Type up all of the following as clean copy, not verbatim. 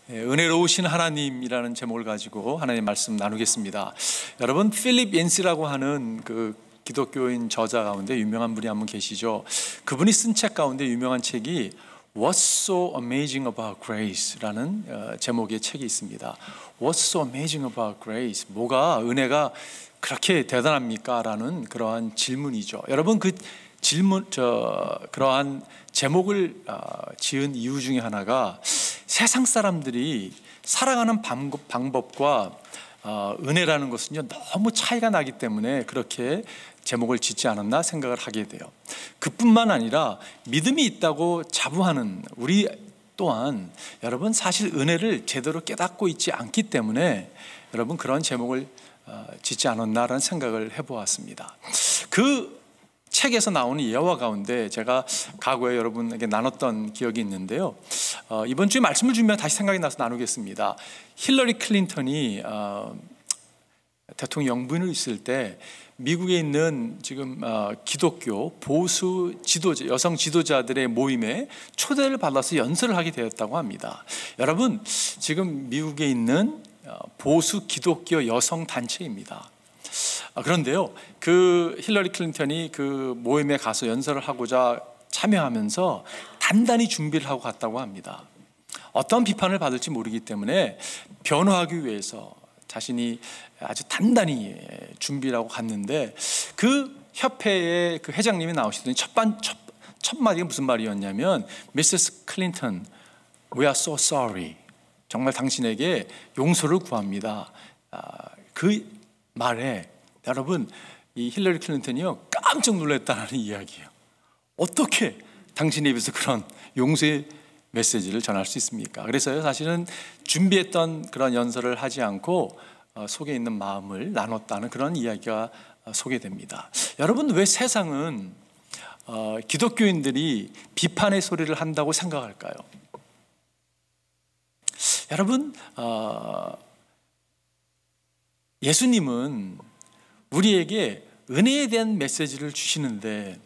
은혜로우신 하나님이라는 제목을 가지고 하나님의 말씀 나누겠습니다. 여러분, 필립 얀시라고 하는 그 기독교인 저자 가운데 유명한 분이 한 분 계시죠. 그분이 쓴 책 가운데 유명한 책이 What's so amazing about grace라는 제목의 책이 있습니다. What's so amazing about grace? 뭐가 은혜가 그렇게 대단합니까? 라는 그러한 질문이죠. 여러분, 그 질문, 그러한 제목을 지은 이유 중에 하나가 세상 사람들이 살아가는 방법과 은혜라는 것은요, 너무 차이가 나기 때문에 그렇게 제목을 짓지 않았나 생각을 하게 돼요. 그뿐만 아니라 믿음이 있다고 자부하는 우리 또한 여러분, 사실 은혜를 제대로 깨닫고 있지 않기 때문에 여러분, 그런 제목을 짓지 않았나라는 생각을 해보았습니다. 그 책에서 나오는 예화 가운데 제가 과거에 여러분에게 나눴던 기억이 있는데요. 이번 주에 말씀을 준비하면 다시 생각이 나서 나누겠습니다. 힐러리 클린턴이 대통령 영부인으로 있을 때 미국에 있는 지금 기독교 보수 지도자, 여성 지도자들의 모임에 초대를 받아서 연설을 하게 되었다고 합니다. 여러분, 지금 미국에 있는 보수 기독교 여성 단체입니다. 그런데요, 그 힐러리 클린턴이 그 모임에 가서 연설을 하고자 참여하면서 단단히 준비를 하고 갔다고 합니다. 어떤 비판을 받을지 모르기 때문에 변호하기 위해서 자신이 아주 단단히 준비를 하고 갔는데, 그 협회의 그 회장님이 나오시더니 첫 마디가 무슨 말이었냐면 Mrs. Clinton, we are so sorry. 정말 당신에게 용서를 구합니다. 그 말에 여러분, 이 힐러리 클린턴이요, 깜짝 놀랐다는 이야기예요. 어떻게 당신의 입에서 그런 용서의 메시지를 전할 수 있습니까? 그래서요, 사실은 준비했던 그런 연설을 하지 않고 속에 있는 마음을 나눴다는 그런 이야기가 소개됩니다. 여러분, 왜 세상은 기독교인들이 비판의 소리를 한다고 생각할까요? 여러분, 예수님은 우리에게 은혜에 대한 메시지를 주시는데,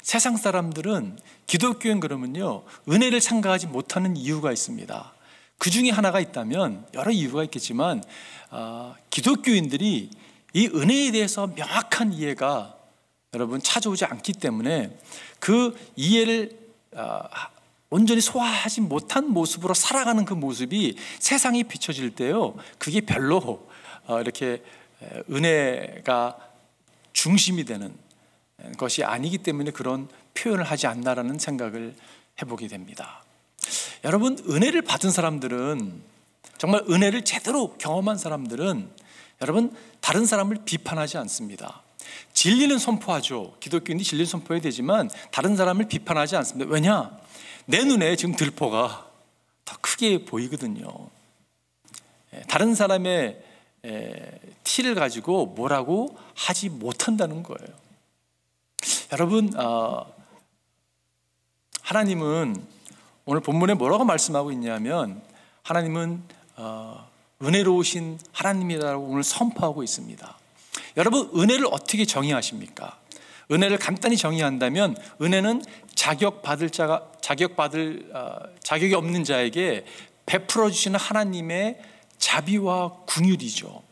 세상 사람들은 기독교인 그러면요, 은혜를 생각하지 못하는 이유가 있습니다. 그 중에 하나가 있다면 여러 이유가 있겠지만 기독교인들이 이 은혜에 대해서 명확한 이해가 여러분 찾아오지 않기 때문에 그 이해를 온전히 소화하지 못한 모습으로 살아가는 그 모습이 세상에 비춰질 때요, 그게 별로 이렇게 은혜가 중심이 되는 것이 아니기 때문에 그런 표현을 하지 않나라는 생각을 해보게 됩니다. 여러분, 은혜를 받은 사람들은, 정말 은혜를 제대로 경험한 사람들은 여러분, 다른 사람을 비판하지 않습니다. 진리는 선포하죠. 기독교인이 진리를 선포해야 되지만 다른 사람을 비판하지 않습니다. 왜냐? 내 눈에 지금 들보가 더 크게 보이거든요. 다른 사람의 티를 가지고 뭐라고 하지 못한다는 거예요. 여러분, 하나님은 오늘 본문에 뭐라고 말씀하고 있냐면, 하나님은 은혜로우신 하나님이라고 오늘 선포하고 있습니다. 여러분, 은혜를 어떻게 정의하십니까? 은혜를 간단히 정의한다면, 은혜는 자격이 없는 자에게 베풀어 주시는 하나님의 자비와 긍휼이죠.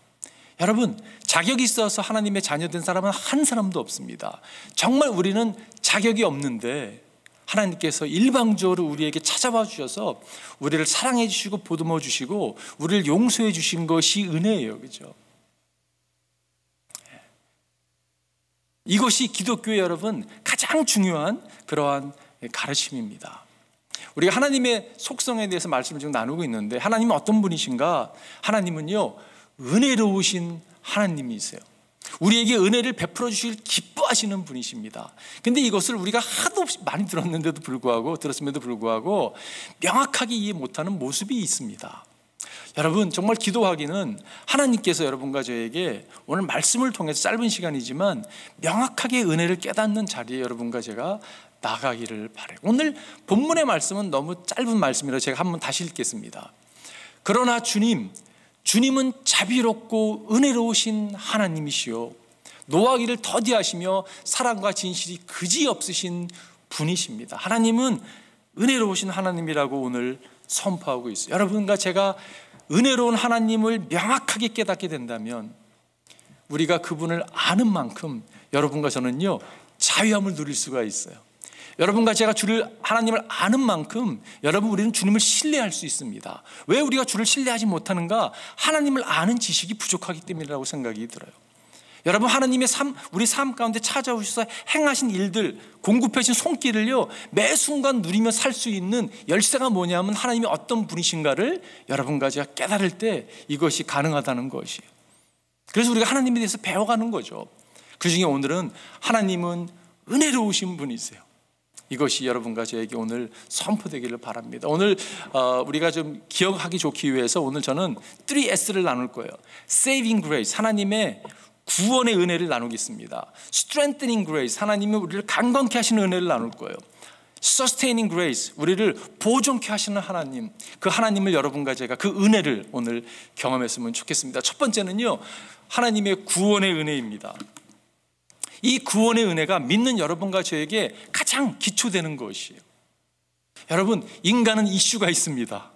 여러분, 자격이 있어서 하나님의 자녀된 사람은 한 사람도 없습니다. 정말 우리는 자격이 없는데 하나님께서 일방적으로 우리에게 찾아와 주셔서 우리를 사랑해 주시고 보듬어 주시고 우리를 용서해 주신 것이 은혜예요. 그렇죠? 이것이 기독교의 여러분 가장 중요한 그러한 가르침입니다. 우리가 하나님의 속성에 대해서 말씀을 지금 나누고 있는데, 하나님은 어떤 분이신가? 하나님은요, 은혜로우신 하나님이세요. 우리에게 은혜를 베풀어 주실 기뻐하시는 분이십니다. 근데 이것을 우리가 하도 많이 들었음에도 불구하고 명확하게 이해 못하는 모습이 있습니다. 여러분, 정말 기도하기는 하나님께서 여러분과 저에게 오늘 말씀을 통해서 짧은 시간이지만 명확하게 은혜를 깨닫는 자리에 여러분과 제가 나가기를 바라요. 오늘 본문의 말씀은 너무 짧은 말씀이라 제가 한번 다시 읽겠습니다. 그러나 주님은 자비롭고 은혜로우신 하나님이시요, 노하기를 더디하시며 사랑과 진실이 그지없으신 분이십니다. 하나님은 은혜로우신 하나님이라고 오늘 선포하고 있어요. 여러분과 제가 은혜로운 하나님을 명확하게 깨닫게 된다면, 우리가 그분을 아는 만큼 여러분과 저는요 자유함을 누릴 수가 있어요. 여러분과 제가 하나님을 아는 만큼 여러분, 우리는 주님을 신뢰할 수 있습니다. 왜 우리가 주를 신뢰하지 못하는가? 하나님을 아는 지식이 부족하기 때문이라고 생각이 들어요. 여러분, 하나님의 우리 삶 가운데 찾아오셔서 행하신 일들, 공급해 주신 손길을요 매 순간 누리며 살 수 있는 열쇠가 뭐냐면, 하나님이 어떤 분이신가를 여러분과 제가 깨달을 때 이것이 가능하다는 것이에요. 그래서 우리가 하나님에 대해서 배워가는 거죠. 그중에 오늘은 하나님은 은혜로우신 분이세요. 이것이 여러분과 저에게 오늘 선포되기를 바랍니다. 오늘 우리가 좀 기억하기 좋기 위해서 오늘 저는 3S를 나눌 거예요. Saving Grace, 하나님의 구원의 은혜를 나누겠습니다. Strengthening Grace, 하나님이 우리를 강건케 하시는 은혜를 나눌 거예요. Sustaining Grace, 우리를 보존케 하시는 하나님, 그 하나님을 여러분과 제가 그 은혜를 오늘 경험했으면 좋겠습니다. 첫 번째는요, 하나님의 구원의 은혜입니다. 이 구원의 은혜가 믿는 여러분과 저에게 가장 기초되는 것이에요. 여러분, 인간은 이슈가 있습니다.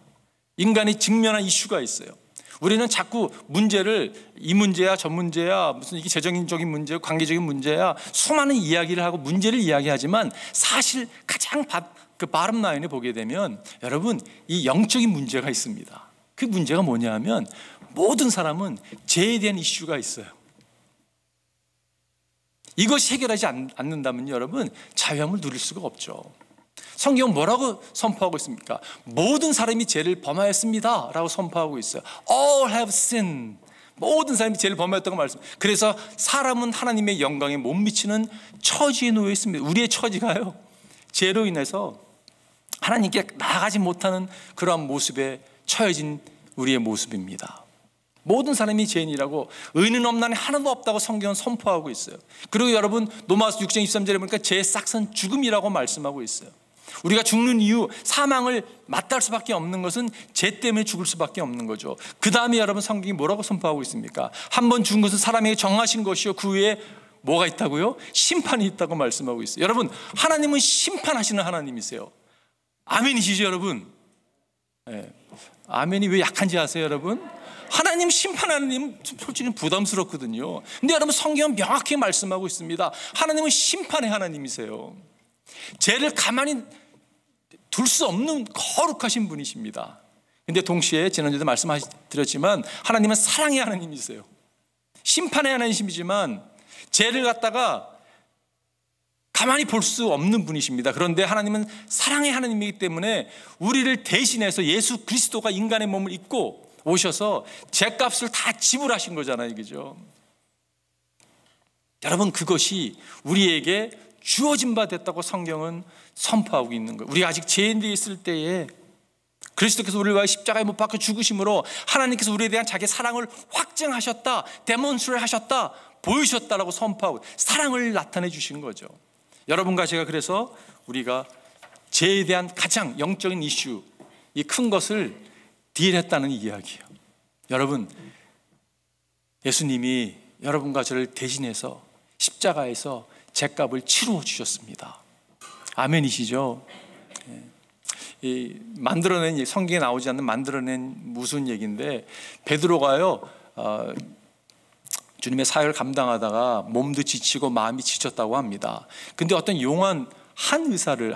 인간이 직면한 이슈가 있어요. 우리는 자꾸 문제를 이 문제야 저 문제야, 무슨 이게 재정적인 문제, 관계적인 문제야, 수많은 이야기를 하고 문제를 이야기하지만, 사실 가장 그 bottom line을 보게 되면 여러분, 이 영적인 문제가 있습니다. 그 문제가 뭐냐 하면, 모든 사람은 죄에 대한 이슈가 있어요. 이것이 해결하지 않는다면 여러분, 자유함을 누릴 수가 없죠. 성경은 뭐라고 선포하고 있습니까? 모든 사람이 죄를 범하였습니다 라고 선포하고 있어요. All have sinned. 모든 사람이 죄를 범하였다고 말씀합니다. 그래서 사람은 하나님의 영광에 못 미치는 처지에 놓여 있습니다. 우리의 처지가요, 죄로 인해서 하나님께 나아가지 못하는 그러한 모습에 처해진 우리의 모습입니다. 모든 사람이 죄인이라고, 의인은 없나니 하나도 없다고 성경은 선포하고 있어요. 그리고 여러분, 로마서 6장 23절에 보니까 죄의 싹은 죽음이라고 말씀하고 있어요. 우리가 죽는 이유, 사망을 맞닿을 수밖에 없는 것은 죄 때문에 죽을 수밖에 없는 거죠. 그 다음에 여러분, 성경이 뭐라고 선포하고 있습니까? 한 번 죽은 것은 사람에게 정하신 것이요, 그 위에 뭐가 있다고요? 심판이 있다고 말씀하고 있어요. 여러분, 하나님은 심판하시는 하나님이세요. 아멘이시죠 여러분? 네. 아멘이 왜 약한지 아세요 여러분? 하나님 심판하는 솔직히 부담스럽거든요. 근데 여러분, 성경은 명확히 말씀하고 있습니다. 하나님은 심판의 하나님이세요. 죄를 가만히 둘 수 없는 거룩하신 분이십니다. 근데 동시에 지난주에도 말씀드렸지만, 하나님은 사랑의 하나님이세요. 심판의 하나님이시지만 죄를 갖다가 가만히 볼 수 없는 분이십니다. 그런데 하나님은 사랑의 하나님이기 때문에 우리를 대신해서 예수 그리스도가 인간의 몸을 입고 오셔서 죄값을 다 지불하신 거잖아요, 그죠? 여러분, 그것이 우리에게 주어진 바 됐다고 성경은 선포하고 있는 거예요. 우리가 아직 죄인되어 있을 때에 그리스도께서 우리를 위하여 십자가에 못 박혀 죽으심으로 하나님께서 우리에 대한 자기의 사랑을 확증하셨다, 데몬스트레이트 하셨다, 보이셨다라고 선포하고 사랑을 나타내 주신 거죠. 여러분과 제가 그래서 우리가 죄에 대한 가장 영적인 이슈, 이 큰 것을 딜했다는 이야기예요. 여러분, 예수님이 여러분과 저를 대신해서 십자가에서 죄값을 치루어 주셨습니다. 아멘이시죠? 이 만들어낸, 성경에 나오지 않는 만들어낸 무슨 얘기인데, 베드로가요 주님의 사역을 감당하다가 몸도 지치고 마음이 지쳤다고 합니다. 근데 어떤 용한 한의사를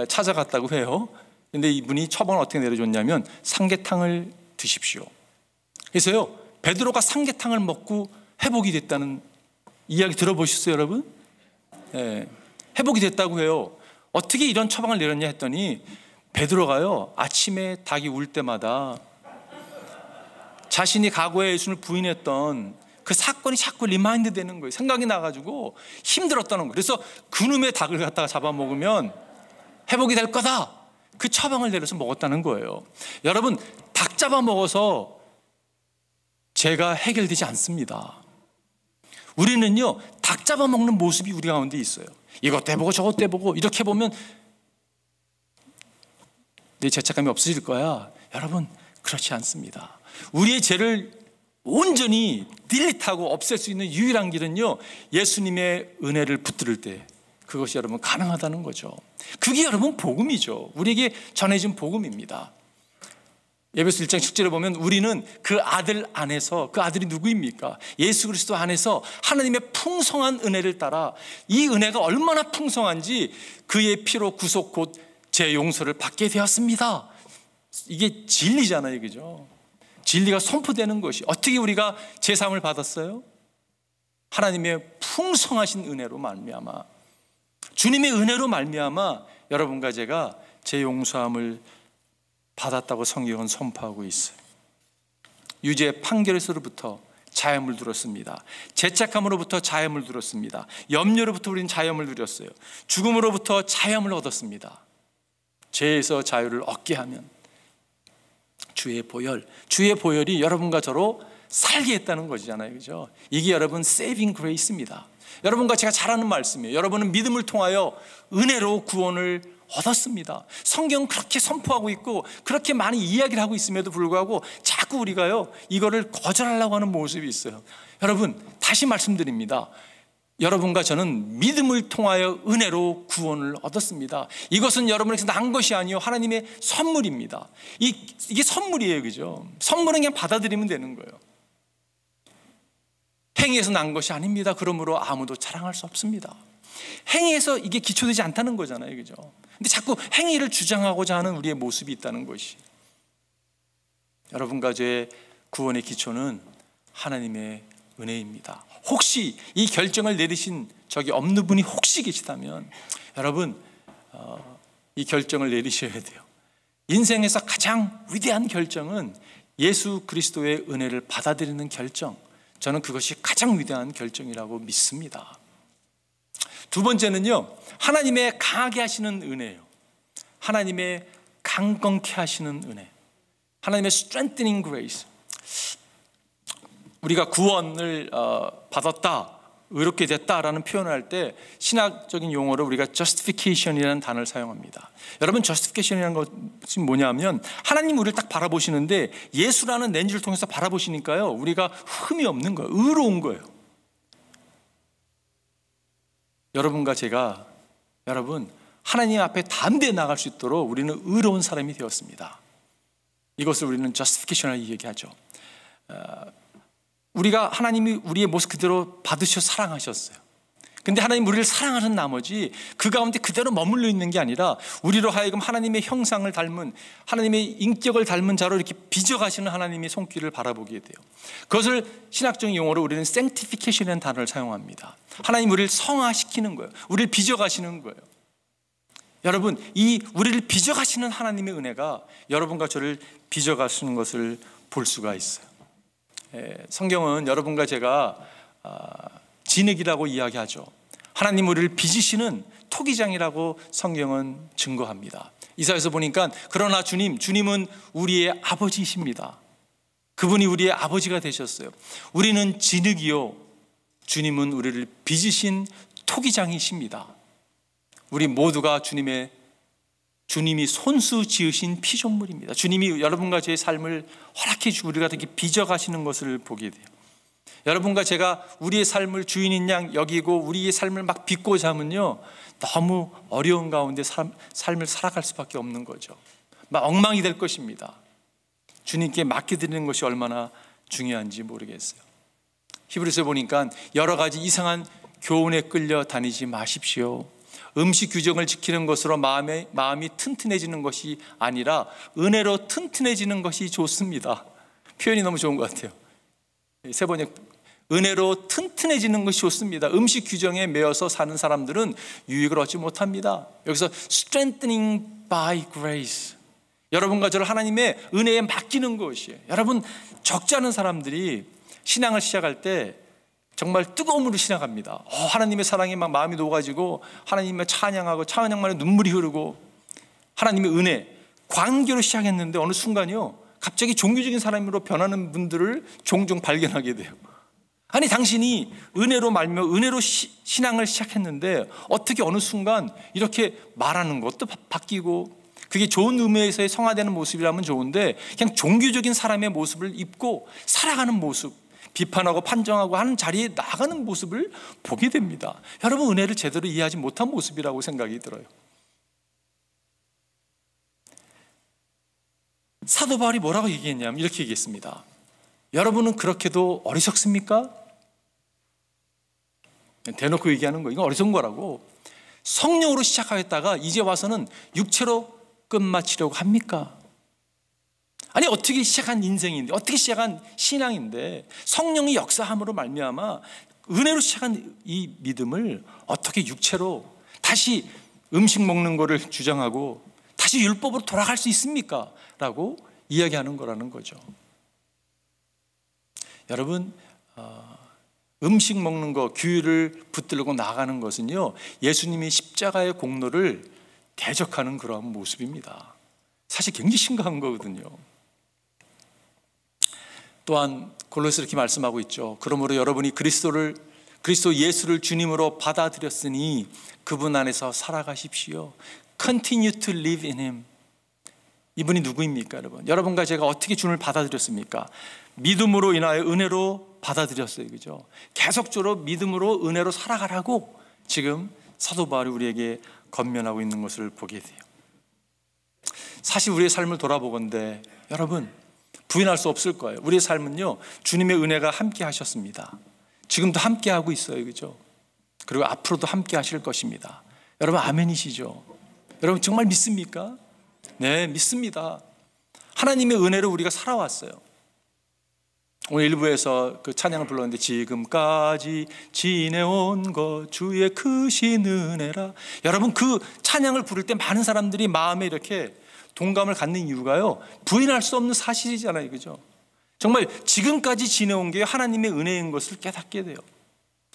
찾아갔다고 해요. 근데 이분이 처방을 어떻게 내려줬냐면, 삼계탕을 드십시오. 그래서요, 베드로가 삼계탕을 먹고 회복이 됐다는 이야기 들어보셨어요 여러분? 네, 회복이 됐다고 해요. 어떻게 이런 처방을 내렸냐 했더니, 베드로가요 아침에 닭이 울 때마다 자신이 과거에 예수를 부인했던 그 사건이 자꾸 리마인드 되는 거예요. 생각이 나가지고 힘들었다는 거예요. 그래서 그놈의 닭을 갖다가 잡아먹으면 회복이 될 거다, 그 처방을 내려서 먹었다는 거예요. 여러분, 닭 잡아먹어서 죄가 해결되지 않습니다. 우리는요, 닭 잡아먹는 모습이 우리 가운데 있어요. 이것도 해보고 저것도 해보고 이렇게 보면 내 죄책감이 없어질 거야. 여러분, 그렇지 않습니다. 우리의 죄를 온전히 딜리트하고 없앨 수 있는 유일한 길은요, 예수님의 은혜를 붙들을 때 그것이 여러분 가능하다는 거죠. 그게 여러분 복음이죠. 우리에게 전해진 복음입니다. 에베소 1장 10절에 보면 우리는 그 아들 안에서, 그 아들이 누구입니까? 예수 그리스도 안에서 하나님의 풍성한 은혜를 따라, 이 은혜가 얼마나 풍성한지 그의 피로 구속 곧 제 용서를 받게 되었습니다. 이게 진리잖아요, 그죠? 진리가 선포되는 것이, 어떻게 우리가 제사함을 받았어요? 하나님의 풍성하신 은혜로 말미암아, 주님의 은혜로 말미암아 여러분과 제가 제 용서함을 받았다고 성경은 선포하고 있어요. 유죄의 판결에서부터 자유함을 누렸습니다. 죄책감으로부터 자유함을 누렸습니다. 염려로부터 우리는 자유함을 누렸어요. 죽음으로부터 자유함을 얻었습니다. 죄에서 자유를 얻게 하면 주의 보혈이 여러분과 저로 살게 했다는 것이잖아요, 그죠? 이게 여러분 saving grace입니다. 여러분과 제가 잘 아는 말씀이에요. 여러분은 믿음을 통하여 은혜로 구원을 얻었습니다. 성경은 그렇게 선포하고 있고 그렇게 많이 이야기를 하고 있음에도 불구하고 자꾸 우리가요, 이거를 거절하려고 하는 모습이 있어요. 여러분, 다시 말씀드립니다. 여러분과 저는 믿음을 통하여 은혜로 구원을 얻었습니다. 이것은 여러분에게서 난 것이 아니요 하나님의 선물입니다. 이게 선물이에요, 그죠? 선물은 그냥 받아들이면 되는 거예요. 행위에서 난 것이 아닙니다. 그러므로 아무도 자랑할 수 없습니다. 행위에서 이게 기초되지 않다는 거잖아요, 그죠? 근데 자꾸 행위를 주장하고자 하는 우리의 모습이 있다는 것이, 여러분과 저의 구원의 기초는 하나님의 은혜입니다. 혹시 이 결정을 내리신 적이 없는 분이 혹시 계시다면 여러분, 이 결정을 내리셔야 돼요. 인생에서 가장 위대한 결정은 예수 그리스도의 은혜를 받아들이는 결정. 저는 그것이 가장 위대한 결정이라고 믿습니다. 두 번째는요, 하나님의 강하게 하시는 은혜예요. 하나님의 강건케 하시는 은혜, 하나님의 strengthening grace. 우리가 구원을 받았다, 의롭게 됐다라는 표현을 할 때 신학적인 용어로 우리가 justification이라는 단어를 사용합니다. 여러분, justification이라는 것이 뭐냐면 하나님 우리를 딱 바라보시는데 예수라는 렌즈를 통해서 바라보시니까요, 우리가 흠이 없는 거예요. 의로운 거예요. 여러분과 제가, 여러분, 하나님 앞에 담대히 나갈 수 있도록 우리는 의로운 사람이 되었습니다. 이것을 우리는 justification을 얘기하죠. 우리가 하나님이 우리의 모습 그대로 받으셔 사랑하셨어요. 근데 하나님 우리를 사랑하는 나머지 그 가운데 그대로 머물러 있는 게 아니라 우리로 하여금 하나님의 형상을 닮은, 하나님의 인격을 닮은 자로 이렇게 빚어가시는 하나님의 손길을 바라보게 돼요. 그것을 신학적인 용어로 우리는 sanctification이라는 단어를 사용합니다. 하나님 우리를 성화시키는 거예요. 우리를 빚어가시는 거예요. 여러분, 이 우리를 빚어가시는 하나님의 은혜가 여러분과 저를 빚어가시는 것을 볼 수가 있어요. 성경은 여러분과 제가 진흙이라고 이야기하죠. 하나님 우리를 빚으시는 토기장이라고 성경은 증거합니다. 이사야서 보니까 그러나 주님은 우리의 아버지이십니다. 그분이 우리의 아버지가 되셨어요. 우리는 진흙이요, 주님은 우리를 빚으신 토기장이십니다. 우리 모두가 주님이 손수 지으신 피조물입니다. 주님이 여러분과 제 삶을 허락해 주고 우리가 이렇게 빚어가시는 것을 보게 돼요. 여러분과 제가 우리의 삶을 주인인 양 여기고 우리의 삶을 막 빚고자 하면요, 너무 어려운 가운데 삶을 살아갈 수밖에 없는 거죠. 막 엉망이 될 것입니다. 주님께 맡겨드리는 것이 얼마나 중요한지 모르겠어요. 히브리서에 보니까 여러 가지 이상한 교훈에 끌려 다니지 마십시오. 음식 규정을 지키는 것으로 마음이 튼튼해지는 것이 아니라 은혜로 튼튼해지는 것이 좋습니다. 표현이 너무 좋은 것 같아요. 세 번째, 은혜로 튼튼해지는 것이 좋습니다. 음식 규정에 매여서 사는 사람들은 유익을 얻지 못합니다. 여기서 strengthening by grace, 여러분과 저를 하나님의 은혜에 맡기는 것이에요. 여러분, 적지 않은 사람들이 신앙을 시작할 때 정말 뜨거움으로 시작합니다. 하나님의 사랑에 막 마음이 녹아지고 하나님의 찬양만에 눈물이 흐르고 하나님의 은혜, 관계로 시작했는데 어느 순간요, 갑자기 종교적인 사람으로 변하는 분들을 종종 발견하게 돼요. 아니, 당신이 은혜로 말며 은혜로 신앙을 시작했는데 어떻게 어느 순간 이렇게 말하는 것도 바뀌고, 그게 좋은 의미에서의 성화되는 모습이라면 좋은데 그냥 종교적인 사람의 모습을 입고 살아가는 모습, 비판하고 판정하고 하는 자리에 나가는 모습을 보게 됩니다. 여러분, 은혜를 제대로 이해하지 못한 모습이라고 생각이 들어요. 사도 바울이 뭐라고 얘기했냐면 이렇게 얘기했습니다. 여러분은 그렇게도 어리석습니까? 대놓고 얘기하는 거, 이건 어리석은 거라고. 성령으로 시작하겠다가 이제 와서는 육체로 끝마치려고 합니까? 아니, 어떻게 시작한 인생인데, 어떻게 시작한 신앙인데, 성령이 역사함으로 말미암아 은혜로 시작한 이 믿음을 어떻게 육체로 다시 음식 먹는 거를 주장하고 다시 율법으로 돌아갈 수 있습니까? 라고 이야기하는 거라는 거죠. 여러분, 음식 먹는 거, 규율을 붙들고 나가는 것은요, 예수님이 십자가의 공로를 대적하는 그러한 모습입니다. 사실 굉장히 심각한 거거든요. 또한 골로새서 이렇게 말씀하고 있죠. 그러므로 여러분이 그리스도 예수를 주님으로 받아들였으니 그분 안에서 살아가십시오. Continue to live in him. 이분이 누구입니까, 여러분? 여러분과 제가 어떻게 주님을 받아들였습니까? 믿음으로 인하여 은혜로 받아들였어요, 그죠? 계속적으로 믿음으로 은혜로 살아가라고 지금 사도 바울이 우리에게 권면하고 있는 것을 보게 돼요. 사실 우리의 삶을 돌아보건대 여러분, 부인할 수 없을 거예요. 우리의 삶은요, 주님의 은혜가 함께 하셨습니다. 지금도 함께 하고 있어요, 그죠? 그리고 앞으로도 함께 하실 것입니다. 여러분, 아멘이시죠? 여러분, 정말 믿습니까? 네, 믿습니다. 하나님의 은혜로 우리가 살아왔어요. 오늘 일부에서 그 찬양을 불렀는데, 지금까지 지내온 것 주의 크신 은혜라. 여러분, 그 찬양을 부를 때 많은 사람들이 마음에 이렇게 동감을 갖는 이유가요, 부인할 수 없는 사실이잖아요, 그죠? 정말 지금까지 지내온 게 하나님의 은혜인 것을 깨닫게 돼요.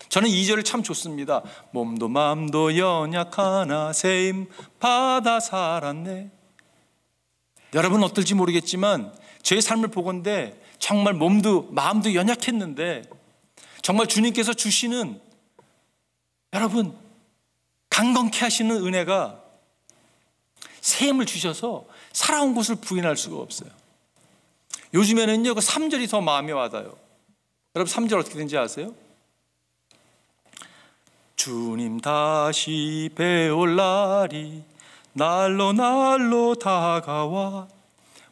저는 2절을 참 좋습니다. 몸도 마음도 연약하나 세임 받아 살았네. 여러분 어떨지 모르겠지만 제 삶을 보건대 정말 몸도 마음도 연약했는데 정말 주님께서 주시는, 여러분, 강건케 하시는 은혜가 새 힘을 주셔서 살아온 것을 부인할 수가 없어요. 요즘에는요, 그 3절이 더 마음에 와닿아요. 여러분, 3절 어떻게 되는지 아세요? 주님 다시 배울 날이 날로 날로 다가와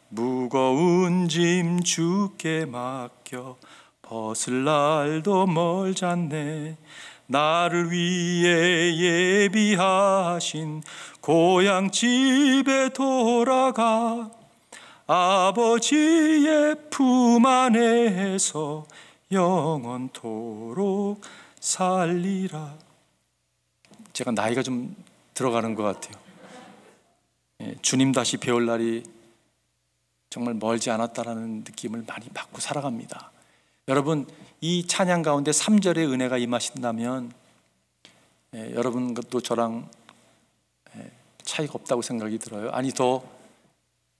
무거운 짐 주께 맡겨 벗을 날도 멀잖네. 나를 위해 예비하신 고향 집에 돌아가 아버지의 품 안에서 영원토록 살리라. 제가 나이가 좀 들어가는 것 같아요. 주님 다시 배울 날이 정말 멀지 않았다라는 느낌을 많이 받고 살아갑니다. 여러분, 이 찬양 가운데 3절의 은혜가 임하신다면 여러분 것도 저랑 차이가 없다고 생각이 들어요. 아니, 더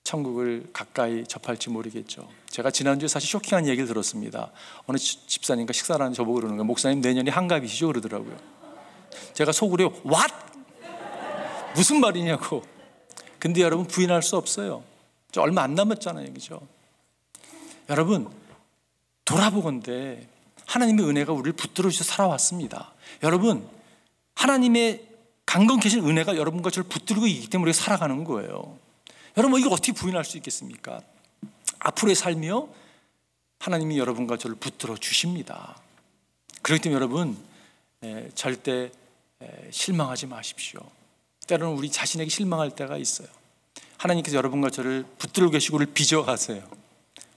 천국을 가까이 접할지 모르겠죠. 제가 지난주에 사실 쇼킹한 얘기를 들었습니다. 어느 집사님과 식사를 하는데 저보고 그러는 거예요. 목사님, 내년이 한갑이시죠? 그러더라고요. 제가 속으로 What? 무슨 말이냐고. 근데 여러분, 부인할 수 없어요. 저 얼마 안 남았잖아요, 그죠? 여러분, 돌아보건대 하나님의 은혜가 우리를 붙들어 주셔서 살아왔습니다. 여러분, 하나님의 강건케 하신 은혜가 여러분과 저를 붙들고 있기 때문에 우리가 살아가는 거예요. 여러분, 이걸 어떻게 부인할 수 있겠습니까? 앞으로의 삶이요, 하나님이 여러분과 저를 붙들어 주십니다. 그렇기 때문에 여러분, 절대 실망하지 마십시오. 때로는 우리 자신에게 실망할 때가 있어요. 하나님께서 여러분과 저를 붙들고 계시고 우리를 빚어가세요.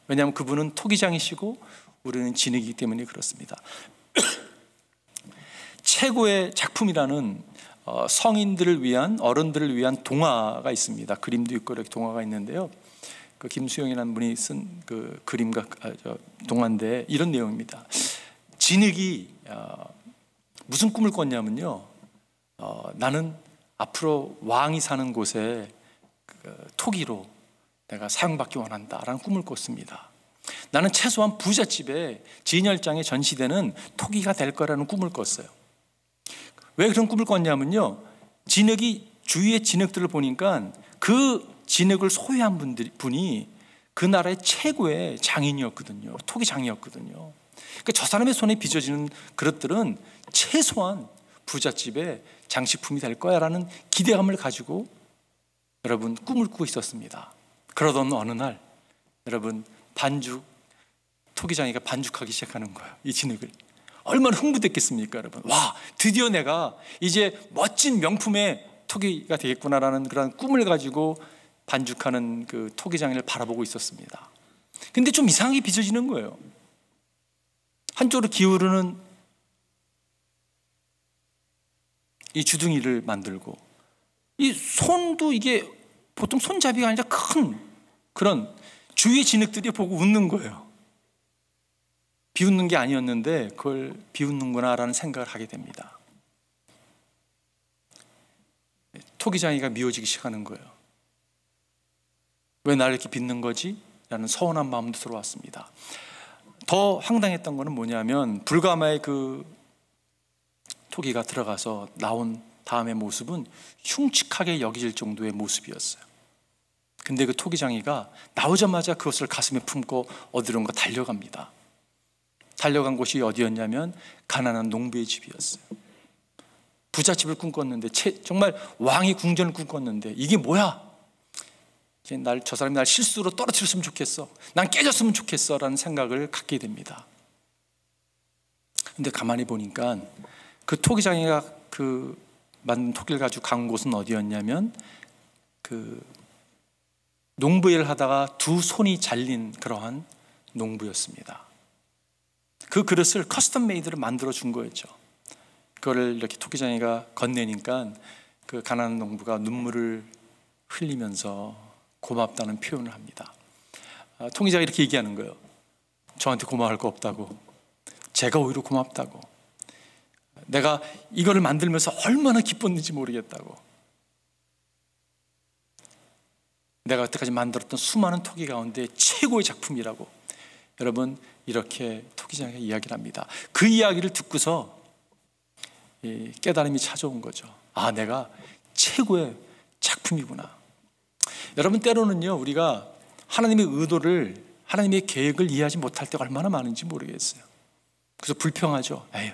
왜냐하면 그분은 토기장이시고 우리는 진흙이기 때문에 그렇습니다. 최고의 작품이라는 성인들을 위한, 어른들을 위한 동화가 있습니다. 그림도 있고 이렇게 동화가 있는데요, 그 김수영이라는 분이 쓴 그 그림과 동화인데 이런 내용입니다. 진흙이 무슨 꿈을 꿨냐면요, 나는 앞으로 왕이 사는 곳에 토기로 내가 사용받기 원한다라는 꿈을 꿨습니다. 나는 최소한 부잣집에 진열장에 전시되는 토기가 될 거라는 꿈을 꿨어요. 왜 그런 꿈을 꿨냐면요, 진흙이, 주위의 진흙들을 보니까 그 진흙을 소유한 분이 그 나라의 최고의 장인이었거든요. 토기장이었거든요. 그러니까 저 사람의 손에 빚어지는 그릇들은 최소한 부잣집의 장식품이 될 거야 라는 기대감을 가지고 여러분 꿈을 꾸고 있었습니다. 그러던 어느 날 여러분, 토기장이가 반죽하기 시작하는 거예요. 이 진흙을. 얼마나 흥분됐겠습니까, 여러분. 와, 드디어 내가 이제 멋진 명품의 토기가 되겠구나라는 그런 꿈을 가지고 반죽하는 그 토기장이를 바라보고 있었습니다. 근데 좀 이상하게 빚어지는 거예요. 한쪽으로 기울는 이 주둥이를 만들고, 이 손도 이게 보통 손잡이가 아니라 큰 그런 주위의 진흙들이 보고 웃는 거예요. 비웃는 게 아니었는데 그걸 비웃는구나라는 생각을 하게 됩니다. 토기장이가 미워지기 시작하는 거예요. 왜 나를 이렇게 빚는 거지? 라는 서운한 마음도 들어왔습니다. 더 황당했던 거는 뭐냐면, 불가마의 그 토기가 들어가서 나온 다음의 모습은 흉측하게 여겨질 정도의 모습이었어요. 근데 그 토기장이가 나오자마자 그것을 가슴에 품고 어디론가 달려갑니다. 달려간 곳이 어디였냐면 가난한 농부의 집이었어요. 부잣집을 꿈꿨는데, 정말 왕의 궁전을 꿈꿨는데, 이게 뭐야? 저 사람이 날 실수로 떨어뜨렸으면 좋겠어, 난 깨졌으면 좋겠어 라는 생각을 갖게 됩니다. 근데 가만히 보니까 그 토기장이가 그 만든 토기를 가지고 간 곳은 어디였냐면, 그 농부일을 하다가 두 손이 잘린 그러한 농부였습니다. 그 그릇을 커스텀 메이드로 만들어 준 거였죠. 그거를 이렇게 토기장이가 건네니까 그 가난한 농부가 눈물을 흘리면서 고맙다는 표현을 합니다. 토기장이 이렇게 얘기하는 거예요. 저한테 고마워할 거 없다고, 제가 오히려 고맙다고, 내가 이거를 만들면서 얼마나 기뻤는지 모르겠다고, 내가 여태까지 만들었던 수많은 토기 가운데 최고의 작품이라고. 여러분, 이렇게 토기장이가 이야기를 합니다. 그 이야기를 듣고서 깨달음이 찾아온 거죠. 아, 내가 최고의 작품이구나. 여러분, 때로는요, 우리가 하나님의 의도를, 하나님의 계획을 이해하지 못할 때가 얼마나 많은지 모르겠어요. 그래서 불평하죠. 에휴,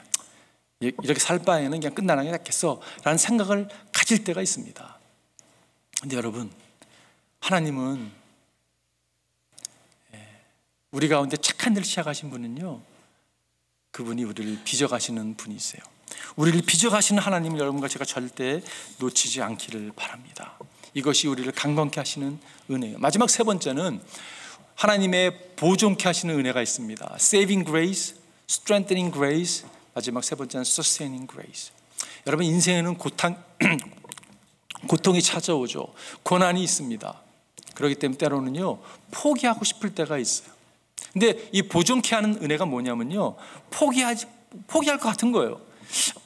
이렇게 살 바에는 그냥 끝나는 게 낫겠어 라는 생각을 가질 때가 있습니다. 근데 여러분, 하나님은 우리 가운데 착한 일을 시작하신 분은요, 그분이 우리를 빚어가시는 분이세요. 우리를 빚어가시는 하나님을 여러분과 제가 절대 놓치지 않기를 바랍니다. 이것이 우리를 강건케 하시는 은혜예요. 마지막 세 번째는 하나님의 보존케 하시는 은혜가 있습니다. Saving grace, strengthening grace. 마지막 세 번째는 sustaining grace. 여러분, 인생에는 고통이 찾아오죠. 고난이 있습니다. 그렇기 때문에 때로는요, 포기하고 싶을 때가 있어요. 근데 이 보존케 하는 은혜가 뭐냐면요, 포기할 것 같은 거예요.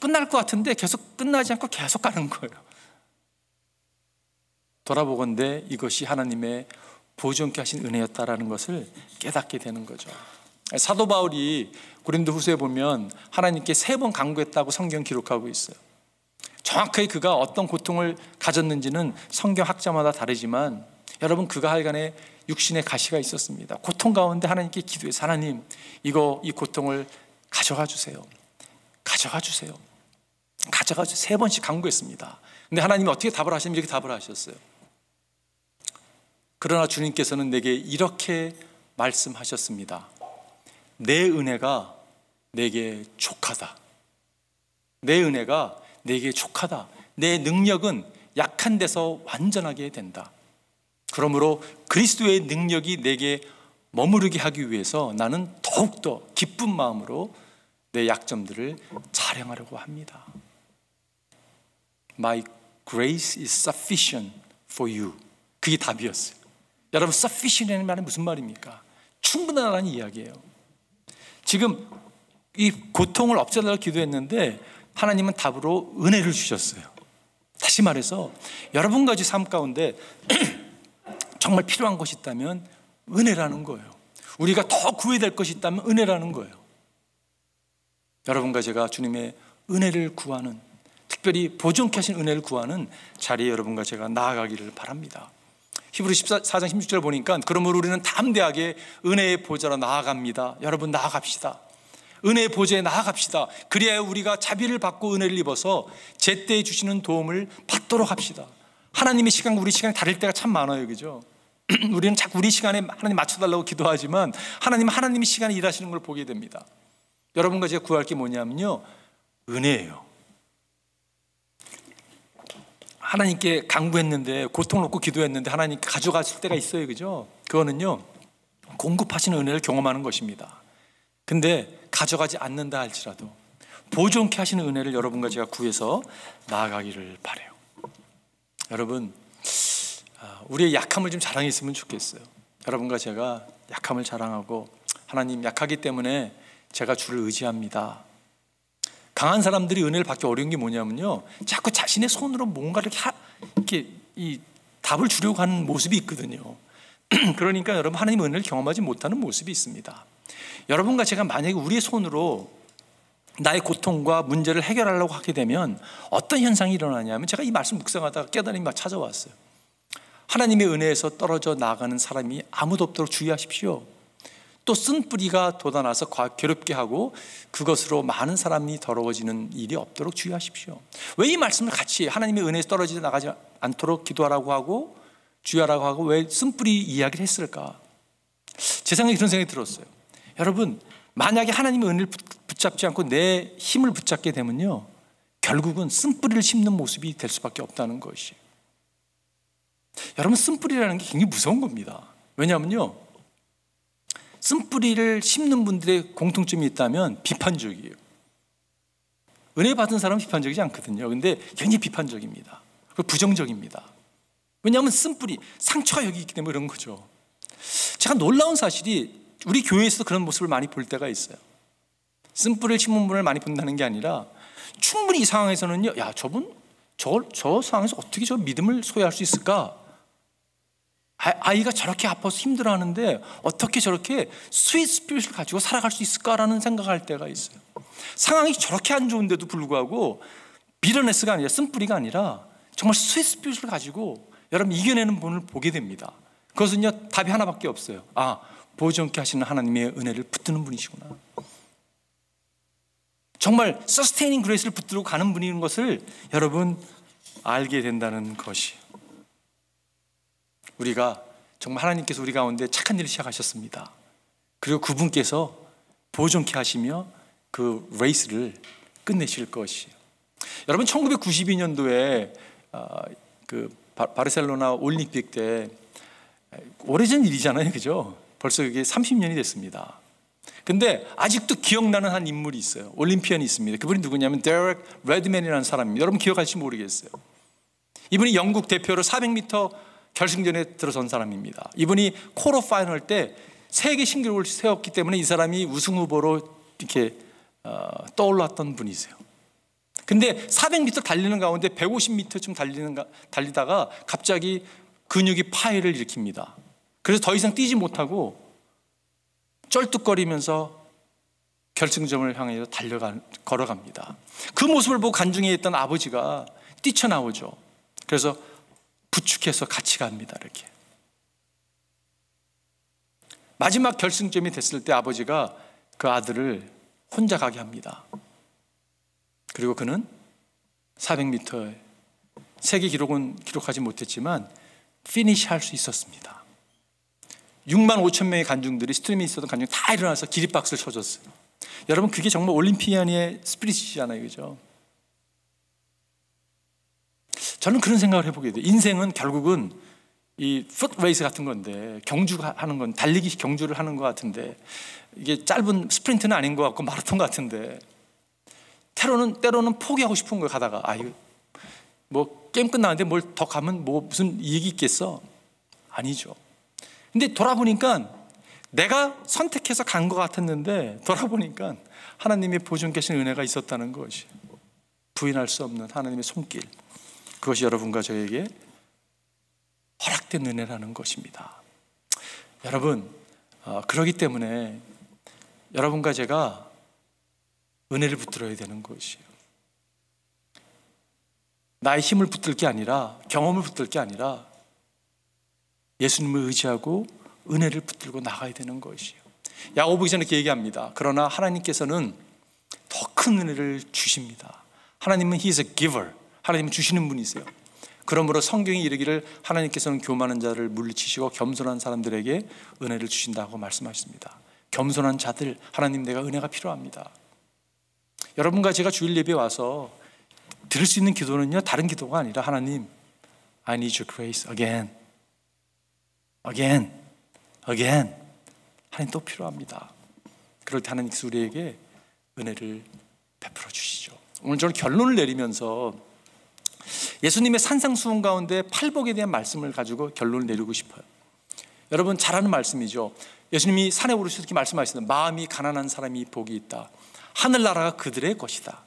끝날 것 같은데 계속 끝나지 않고 계속 가는 거예요. 돌아보건대 이것이 하나님의 보존케 하신 은혜였다라는 것을 깨닫게 되는 거죠. 사도 바울이 고린도후서에 보면 하나님께 3번 간구했다고 성경 기록하고 있어요. 정확하게 그가 어떤 고통을 가졌는지는 성경 학자마다 다르지만, 여러분, 그가 하여간에 육신의 가시가 있었습니다. 고통 가운데 하나님께 기도해서, 하나님, 이 고통을 가져가 주세요. 가져가 주세요. 가져가 주세요. 3번씩 간구했습니다. 근데 하나님이 어떻게 답을 하시면 이렇게 답을 하셨어요. 그러나 주님께서는 내게 이렇게 말씀하셨습니다. 내 은혜가 내게 족하다. 내 은혜가 내게 족하다. 내 능력은 약한 데서 완전하게 된다. 그러므로 그리스도의 능력이 내게 머무르게 하기 위해서 나는 더욱더 기쁜 마음으로 내 약점들을 자랑하려고 합니다. My grace is sufficient for you. 그게 답이었어요. 여러분, sufficient이라는 말은 무슨 말입니까? 충분하다는 이야기예요. 지금 이 고통을 없애달라고 기도했는데 하나님은 답으로 은혜를 주셨어요. 다시 말해서 여러분 가지 삶 가운데 정말 필요한 것이 있다면 은혜라는 거예요. 우리가 더 구해야 될 것이 있다면 은혜라는 거예요. 여러분과 제가 주님의 은혜를 구하는, 특별히 보존케 하신 은혜를 구하는 자리에 여러분과 제가 나아가기를 바랍니다. 히브리 14장 16절 보니까, 그러므로 우리는 담대하게 은혜의 보좌로 나아갑니다. 여러분, 나아갑시다. 은혜의 보좌에 나아갑시다. 그래야 우리가 자비를 받고 은혜를 입어서 제때에 주시는 도움을 받도록 합시다. 하나님의 시간과 우리 시간이 다를 때가 참 많아요, 그죠? 우리는 자꾸 우리 시간에 하나님 맞춰달라고 기도하지만 하나님이 시간에 일하시는 걸 보게 됩니다. 여러분과 제가 구할 게 뭐냐면요, 은혜예요. 하나님께 간구했는데, 고통을 놓고 기도했는데 하나님께 가져가실 때가 있어요, 그죠? 그거는요, 공급하시는 은혜를 경험하는 것입니다. 근데 가져가지 않는다 할지라도 보존케 하시는 은혜를 여러분과 제가 구해서 나아가기를 바라요. 여러분, 우리의 약함을 좀 자랑했으면 좋겠어요. 여러분과 제가 약함을 자랑하고, 하나님, 약하기 때문에 제가 주를 의지합니다. 강한 사람들이 은혜를 받기 어려운 게 뭐냐면요, 자꾸 자신의 손으로 뭔가를 이렇게 이 답을 주려고 하는 모습이 있거든요. 그러니까 여러분, 하나님의 은혜를 경험하지 못하는 모습이 있습니다. 여러분과 제가 만약에 우리의 손으로 나의 고통과 문제를 해결하려고 하게 되면 어떤 현상이 일어나냐면, 제가 이 말씀 묵상하다가 깨달음이 막 찾아왔어요. 하나님의 은혜에서 떨어져 나가는 사람이 아무도 없도록 주의하십시오. 또 쓴 뿌리가 돋아나서 괴롭게 하고 그것으로 많은 사람이 더러워지는 일이 없도록 주의하십시오. 왜 이 말씀을 같이 하나님의 은혜에서 떨어져 나가지 않도록 기도하라고 하고 주의하라고 하고 왜 쓴뿌리 이야기를 했을까? 제 생각에 그런 생각이 들었어요. 여러분, 만약에 하나님의 은혜를 붙잡지 않고 내 힘을 붙잡게 되면요, 결국은 쓴뿌리를 심는 모습이 될 수밖에 없다는 것이에요. 여러분, 쓴뿌리라는 게 굉장히 무서운 겁니다. 왜냐하면요, 쓴뿌리를 심는 분들의 공통점이 있다면 비판적이에요. 은혜 받은 사람은 비판적이지 않거든요. 근데 굉장히 비판적입니다. 부정적입니다. 왜냐하면 쓴뿌리, 상처가 여기 있기 때문에 그런 거죠. 제가 놀라운 사실이 우리 교회에서도 그런 모습을 많이 볼 때가 있어요. 쓴뿌리를 심은 분을 많이 본다는 게 아니라 충분히 이 상황에서는요, 야, 저분 저 상황에서 어떻게 저 믿음을 소유할 수 있을까? 아이가 저렇게 아파서 힘들어하는데 어떻게 저렇게 스윗 스피릿을 가지고 살아갈 수 있을까라는 생각할 때가 있어요. 상황이 저렇게 안 좋은데도 불구하고 비러네스가 아니라, 쓴뿌리가 아니라 정말 스윗 스피릿을 가지고 여러분 이겨내는 분을 보게 됩니다. 그것은요, 답이 하나밖에 없어요. 보존케 하시는 하나님의 은혜를 붙드는 분이시구나. 정말 서스테이닝 그레이스를 붙들고 가는 분인 것을 여러분 알게 된다는 것이, 우리가 정말 하나님께서 우리 가운데 착한 일을 시작하셨습니다. 그리고 그분께서 보존케 하시며 그 레이스를 끝내실 것이에요. 여러분, 1992년도에 그 바르셀로나 올림픽 때, 오래전 일이잖아요, 그죠? 벌써 이게 30년이 됐습니다. 근데 아직도 기억나는 한 인물이 있어요. 올림피언이 있습니다. 그분이 누구냐면 데렉 레드맨이라는 사람입니다. 여러분 기억할지 모르겠어요. 이분이 영국 대표로 400m 결승전에 들어선 사람입니다. 이분이 쿼터 파이널 때 세계 신기록을 세웠기 때문에 이 사람이 우승 후보로 이렇게 떠올랐던 분이세요. 근데 400m 달리는 가운데 150m쯤 달리다가 갑자기 근육이 파열을 일으킵니다. 그래서 더 이상 뛰지 못하고 쩔뚝거리면서 결승점을 향해 걸어갑니다. 그 모습을 보고 간중에 있던 아버지가 뛰쳐나오죠. 그래서 부축해서 같이 갑니다. 이렇게 마지막 결승점이 됐을 때 아버지가 그 아들을 혼자 가게 합니다. 그리고 그는 400m에 세계 기록은 기록하지 못했지만 피니시할 수 있었습니다. 6만 5천 명의 관중들이, 스트림에 있었던 관중이 다 일어나서 기립박수를 쳐줬어요. 여러분, 그게 정말 올림피언의 스피릿이잖아요, 그죠? 저는 그런 생각을 해보게 돼요. 인생은 결국은 이 풋레이스 같은 건데, 경주하는 건, 달리기 경주를 하는 것 같은데, 이게 짧은 스프린트는 아닌 것 같고 마라톤 같은데, 때로는 포기하고 싶은 거예요. 가다가 이거 뭐 게임 끝나는데 뭘 더 가면 뭐 무슨 이익이 있겠어? 아니죠. 근데 돌아보니까 내가 선택해서 간 것 같았는데 돌아보니까 하나님의 보존 계신 은혜가 있었다는 것이, 부인할 수 없는 하나님의 손길, 그것이 여러분과 저에게 허락된 은혜라는 것입니다. 여러분, 그러기 때문에 여러분과 제가 은혜를 붙들어야 되는 것이에요. 나의 힘을 붙들 게 아니라, 경험을 붙들 게 아니라 예수님을 의지하고 은혜를 붙들고 나가야 되는 것이에요. 야고보서는 이렇게 얘기합니다. 그러나 하나님께서는 더 큰 은혜를 주십니다. 하나님은 He is a giver. 하나님은 주시는 분이세요. 그러므로 성경이 이르기를 하나님께서는 교만한 자를 물리치시고 겸손한 사람들에게 은혜를 주신다고 말씀하십니다. 겸손한 자들, 하나님 내가 은혜가 필요합니다. 여러분과 제가 주일 예배에 와서 들을 수 있는 기도는요, 다른 기도가 아니라 하나님 I need your grace again, again, again. 하나님 또 필요합니다. 그럴 때 하나님께서 우리에게 은혜를 베풀어 주시죠. 오늘 저는 결론을 내리면서 예수님의 산상수훈 가운데 팔복에 대한 말씀을 가지고 결론을 내리고 싶어요. 여러분 잘 아는 말씀이죠. 예수님이 산에 오르셔서 이렇게 말씀하시는, 마음이 가난한 사람이 복이 있다. 하늘나라가 그들의 것이다.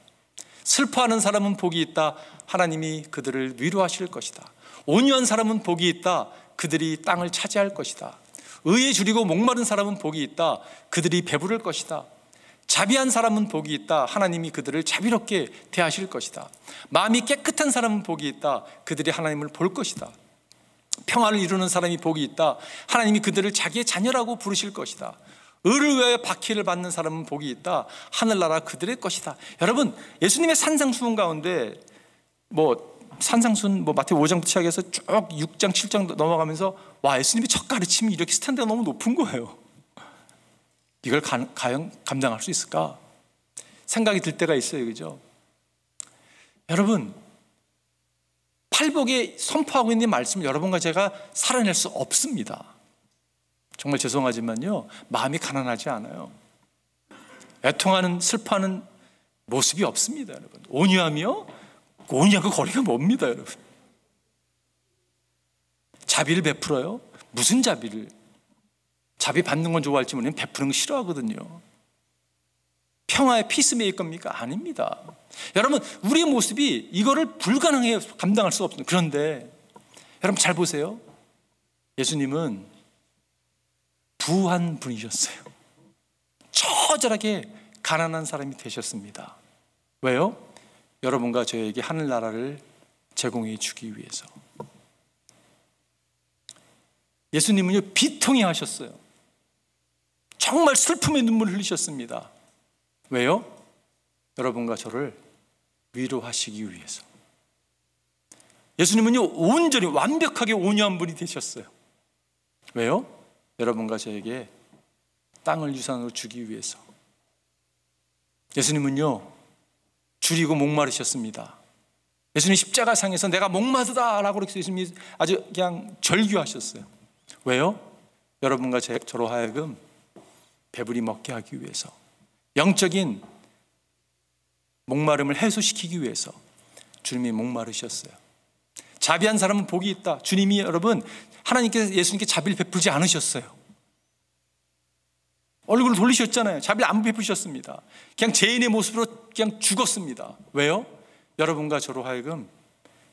슬퍼하는 사람은 복이 있다. 하나님이 그들을 위로하실 것이다. 온유한 사람은 복이 있다. 그들이 땅을 차지할 것이다. 의에 줄이고 목마른 사람은 복이 있다. 그들이 배부를 것이다. 자비한 사람은 복이 있다. 하나님이 그들을 자비롭게 대하실 것이다. 마음이 깨끗한 사람은 복이 있다. 그들이 하나님을 볼 것이다. 평안을 이루는 사람이 복이 있다. 하나님이 그들을 자기의 자녀라고 부르실 것이다. 의를 위하여 박해를 받는 사람은 복이 있다. 하늘나라 그들의 것이다. 여러분, 예수님의 산상수훈 가운데 산상수훈 마태복음 5장부터 시작해서 쭉 6장 7장 넘어가면서 와, 예수님의 첫 가르침이 이렇게 스탠드가 너무 높은 거예요. 이걸 과연 감당할 수 있을까? 생각이 들 때가 있어요. 그죠? 여러분, 팔복에 선포하고 있는 말씀을 여러분과 제가 살아낼 수 없습니다. 정말 죄송하지만요, 마음이 가난하지 않아요. 애통하는, 슬퍼하는 모습이 없습니다. 여러분, 온유하며 온유하고 거리가 멉니다. 여러분, 자비를 베풀어요. 무슨 자비를? 자비 받는 건 좋아할지 모르겠는데 베푸는 거 싫어하거든요. 평화의 피스메이커입니까? 아닙니다. 여러분, 우리의 모습이 이거를 불가능해 감당할 수 없습니다. 그런데 여러분 잘 보세요. 예수님은 부한 분이셨어요. 처절하게 가난한 사람이 되셨습니다. 왜요? 여러분과 저에게 하늘나라를 제공해 주기 위해서. 예수님은요, 비통해 하셨어요. 정말 슬픔의 눈물을 흘리셨습니다. 왜요? 여러분과 저를 위로하시기 위해서. 예수님은요, 온전히 완벽하게 온유한 분이 되셨어요. 왜요? 여러분과 저에게 땅을 유산으로 주기 위해서. 예수님은요, 줄이고 목마르셨습니다. 예수님 십자가상에서 내가 목마르다라고 그렇게 예수님이 아주 그냥 절규하셨어요. 왜요? 여러분과 저로 하여금 배부리 먹게 하기 위해서, 영적인 목마름을 해소시키기 위해서 주님이 목마르셨어요. 자비한 사람은 복이 있다. 주님이 여러분, 하나님께서 예수님께 자비를 베풀지 않으셨어요. 얼굴을 돌리셨잖아요. 자비를 안 베푸셨습니다. 그냥 죄인의 모습으로 그냥 죽었습니다. 왜요? 여러분과 저로 하여금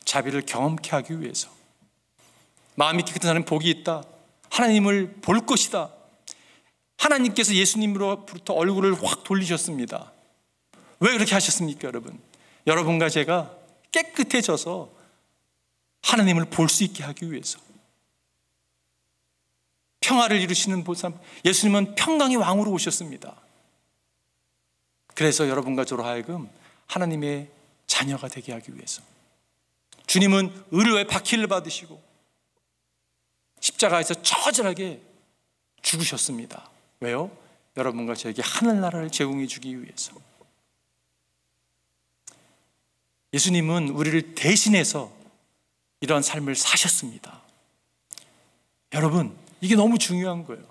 자비를 경험케 하기 위해서. 마음이 깨끗한 사람은 복이 있다. 하나님을 볼 것이다. 하나님께서 예수님으로부터 얼굴을 확 돌리셨습니다. 왜 그렇게 하셨습니까, 여러분? 여러분과 제가 깨끗해져서 하나님을 볼 수 있게 하기 위해서. 평화를 이루시는 보쌈, 예수님은 평강의 왕으로 오셨습니다. 그래서 여러분과 저로 하여금 하나님의 자녀가 되게 하기 위해서. 주님은 의로의 박해를 받으시고 십자가에서 처절하게 죽으셨습니다. 왜요? 여러분과 저에게 하늘나라를 제공해 주기 위해서. 예수님은 우리를 대신해서 이런 삶을 사셨습니다. 여러분, 이게 너무 중요한 거예요.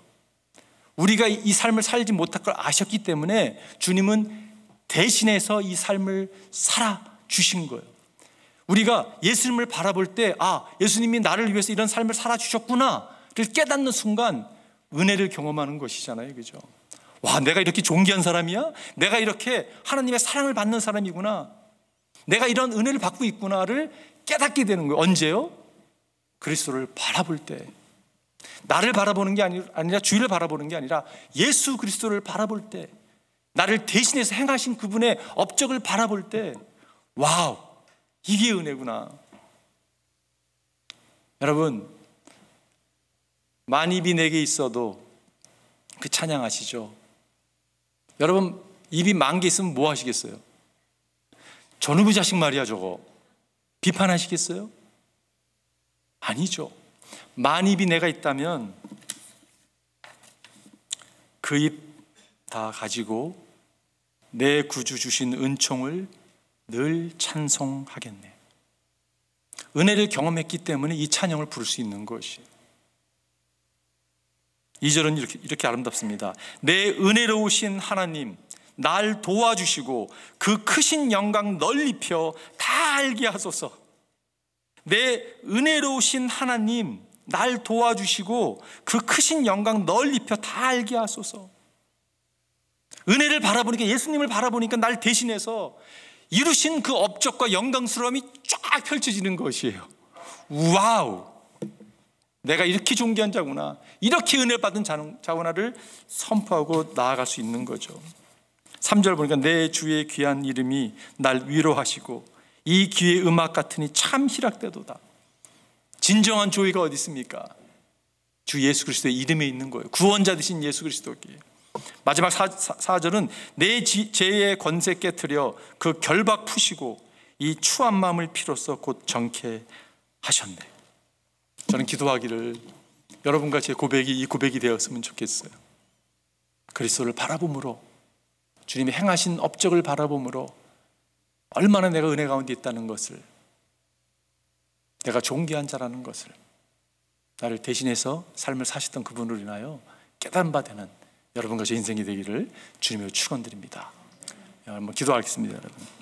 우리가 이 삶을 살지 못할 걸 아셨기 때문에 주님은 대신해서 이 삶을 살아주신 거예요. 우리가 예수님을 바라볼 때, 아, 예수님이 나를 위해서 이런 삶을 살아주셨구나를 깨닫는 순간 은혜를 경험하는 것이잖아요. 그죠? 와, 내가 이렇게 존귀한 사람이야? 내가 이렇게 하나님의 사랑을 받는 사람이구나. 내가 이런 은혜를 받고 있구나를 깨닫게 되는 거예요. 언제요? 그리스도를 바라볼 때. 나를 바라보는 게 아니라 주를 바라보는 게 아니라 예수 그리스도를 바라볼 때, 나를 대신해서 행하신 그분의 업적을 바라볼 때, 와우, 이게 은혜구나. 여러분, 만입이 내게 있어도 그 찬양하시죠. 여러분, 입이 10,000개 있으면 뭐 하시겠어요? 저놈의 자식 말이야 저거 비판하시겠어요? 아니죠. 만입이 내가 있다면 그 입 다 가지고 내 구주 주신 은총을 늘 찬송하겠네. 은혜를 경험했기 때문에 이 찬양을 부를 수 있는 것이에요. 2절은 이렇게 아름답습니다. 내 은혜로우신 하나님, 날 도와주시고 그 크신 영광 널리 펴 다 알게 하소서. 내 은혜로우신 하나님, 날 도와주시고 그 크신 영광 널리 펴 다 알게 하소서. 은혜를 바라보니까, 예수님을 바라보니까 날 대신해서 이루신 그 업적과 영광스러움이 쫙 펼쳐지는 것이에요. 와우! 내가 이렇게 존귀한 자구나, 이렇게 은혜 받은 자구나를 선포하고 나아갈 수 있는 거죠. 3절 보니까 내 주의 귀한 이름이 날 위로하시고 이 귀의 음악 같으니 참 희락되도다. 진정한 조의가 어디 있습니까? 주 예수 그리스도의 이름에 있는 거예요. 구원자 되신 예수 그리스도께. 마지막 4절은 내 죄의 권세 깨트려 그 결박 푸시고 이 추한 마음을 피로써 곧 정케 하셨네. 저는 기도하기를 여러분과 제 고백이 이 고백이 되었으면 좋겠어요. 그리스도를 바라봄으로, 주님이 행하신 업적을 바라봄으로 얼마나 내가 은혜 가운데 있다는 것을, 내가 존귀한 자라는 것을, 나를 대신해서 삶을 사셨던 그분으로 인하여 깨달은 바 되는 여러분과 제 인생이 되기를 주님으로 축원드립니다. 한번 기도하겠습니다, 여러분.